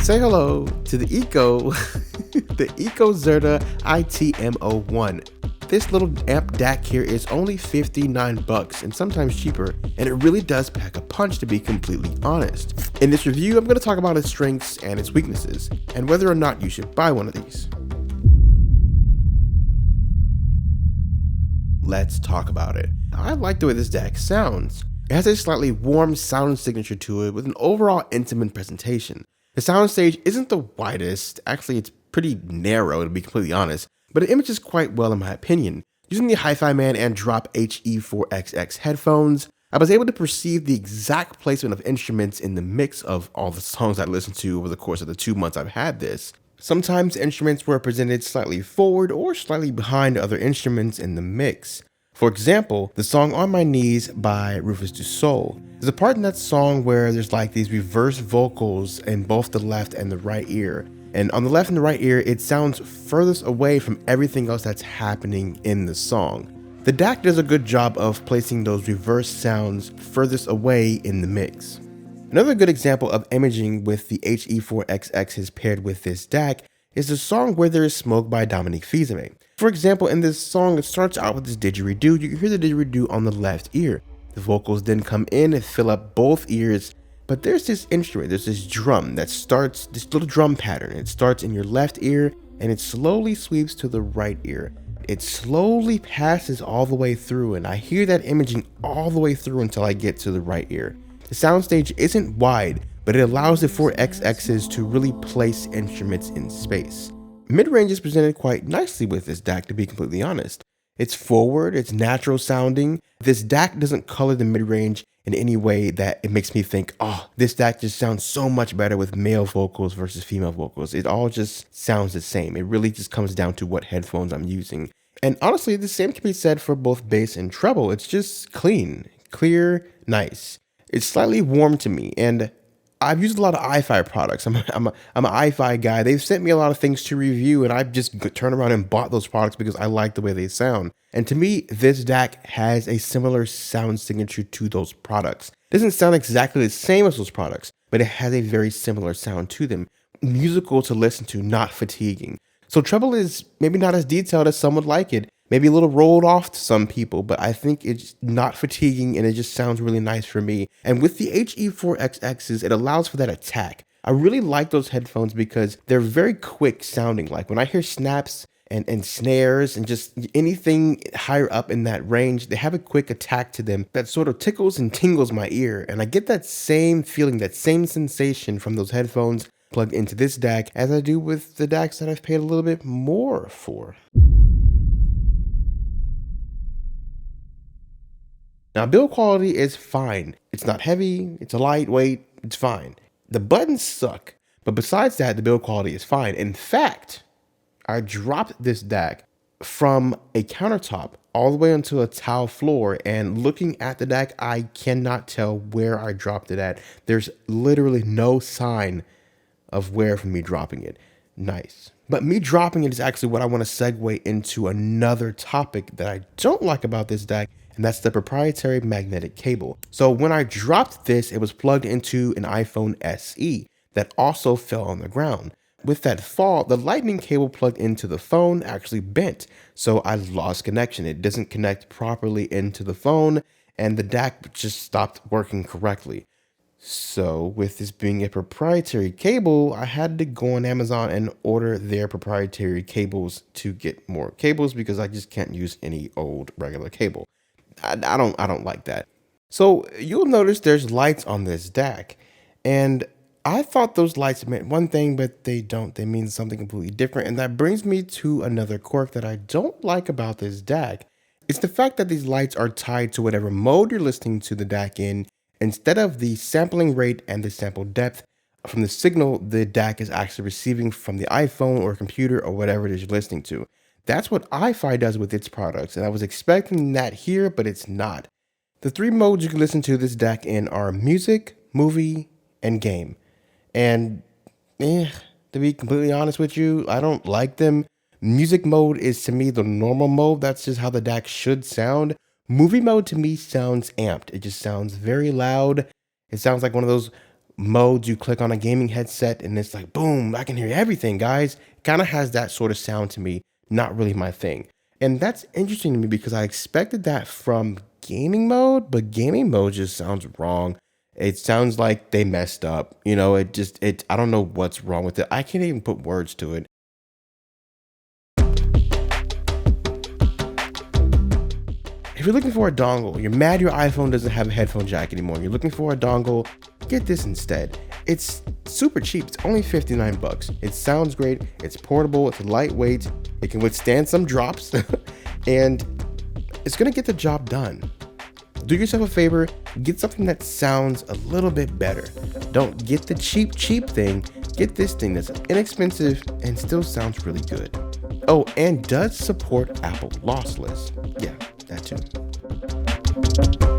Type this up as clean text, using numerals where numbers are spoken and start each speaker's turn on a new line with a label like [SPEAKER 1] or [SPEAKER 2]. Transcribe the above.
[SPEAKER 1] Say hello to the the Ikko Zerda ITM01. This little amp DAC here is only 59 bucks and sometimes cheaper, and it really does pack a punch, to be completely honest. In this review, I'm going to talk about its strengths and its weaknesses, and whether or not you should buy one of these. Let's talk about it. I like the way this DAC sounds. It has a slightly warm sound signature to it with an overall intimate presentation. The soundstage isn't the widest, actually it's pretty narrow to be completely honest, but it images quite well in my opinion. Using the Hi-Fi Man and Drop HE4XX headphones, I was able to perceive the exact placement of instruments in the mix of all the songs I listened to over the course of the 2 months I've had this. Sometimes instruments were presented slightly forward or slightly behind other instruments in the mix. For example, the song On My Knees by Rufus Du Sol. There's a part in that song where there's like these reverse vocals in both the left and the right ear. And on the left and the right ear, it sounds furthest away from everything else that's happening in the song. The DAC does a good job of placing those reverse sounds furthest away in the mix. Another good example of imaging with the HE4XX is paired with this DAC is the song Where There Is Smoke by Dominique Fils-Aimé. For example, in this song, it starts out with this didgeridoo. You can hear the didgeridoo on the left ear. The vocals then come in and fill up both ears, but there's this instrument, there's this drum that starts, this little drum pattern. It starts in your left ear and it slowly sweeps to the right ear. It slowly passes all the way through, and I hear that imaging all the way through until I get to the right ear. The soundstage isn't wide, but it allows the 4XXs to really place instruments in space. Mid-range is presented quite nicely with this DAC, to be completely honest. It's forward, it's natural sounding. This DAC doesn't color the mid-range in any way that it makes me think, oh, this DAC just sounds so much better with male vocals versus female vocals. It all just sounds the same. It really just comes down to what headphones I'm using. And honestly, the same can be said for both bass and treble. It's just clean, clear, nice. It's slightly warm to me, and I've used a lot of Hi-Fi products. I'm an Hi-Fi guy. They've sent me a lot of things to review, and I've just turned around and bought those products because I like the way they sound. And to me, this DAC has a similar sound signature to those products. It doesn't sound exactly the same as those products, but it has a very similar sound to them. Musical to listen to, not fatiguing. So treble is maybe not as detailed as some would like it. Maybe a little rolled off to some people, but I think it's not fatiguing and it just sounds really nice for me. And with the HE4XXs, it allows for that attack. I really like those headphones because they're very quick sounding. Like when I hear snaps and snares and just anything higher up in that range, they have a quick attack to them that sort of tickles and tingles my ear. And I get that same feeling, that same sensation from those headphones plugged into this DAC as I do with the DACs that I've paid a little bit more for. Now, build quality is fine. It's not heavy, it's a lightweight, it's fine. The buttons suck, but besides that, the build quality is fine. In fact, I dropped this DAC from a countertop all the way onto a tile floor, and looking at the DAC, I cannot tell where I dropped it at. There's literally no sign of where from me dropping it. Nice. But me dropping it is actually what I want to segue into another topic that I don't like about this DAC, and that's the proprietary magnetic cable. So when I dropped this, it was plugged into an iPhone SE that also fell on the ground. With that fall, the lightning cable plugged into the phone actually bent, so I lost connection. It doesn't connect properly into the phone, and the DAC just stopped working correctly. So with this being a proprietary cable, I had to go on Amazon and order their proprietary cables to get more cables because I just can't use any old regular cable. I don't like that. So you'll notice there's lights on this DAC, and I thought those lights meant one thing, but they don't. They mean something completely different. And that brings me to another quirk that I don't like about this DAC. It's the fact that these lights are tied to whatever mode you're listening to the DAC in, instead of the sampling rate and the sample depth from the signal the DAC is actually receiving from the iPhone or computer or whatever it is you're listening to. That's what Hi-Fi does with its products, and I was expecting that here, but it's not. The 3 modes you can listen to this DAC in are music, movie, and game. And to be completely honest with you, I don't like them. Music mode is to me the normal mode. That's just how the DAC should sound. Movie mode to me sounds amped. It just sounds very loud. It sounds like one of those modes. You click on a gaming headset and it's like, boom, I can hear everything, guys. Kind of has that sort of sound to me. Not really my thing. And that's interesting to me because I expected that from gaming mode, but gaming mode just sounds wrong. It sounds like they messed up. I don't know what's wrong with it. I can't even put words to it. If you're looking for a dongle, you're mad your iPhone doesn't have a headphone jack anymore, you're looking for a dongle, get this instead. It's super cheap. It's only 59 bucks. It sounds great. It's portable. It's lightweight. It can withstand some drops and it's going to get the job done. Do yourself a favor, get something that sounds a little bit better. Don't get the cheap thing. Get this thing that's inexpensive and still sounds really good. Oh, and does support Apple Lossless. Yeah, that too.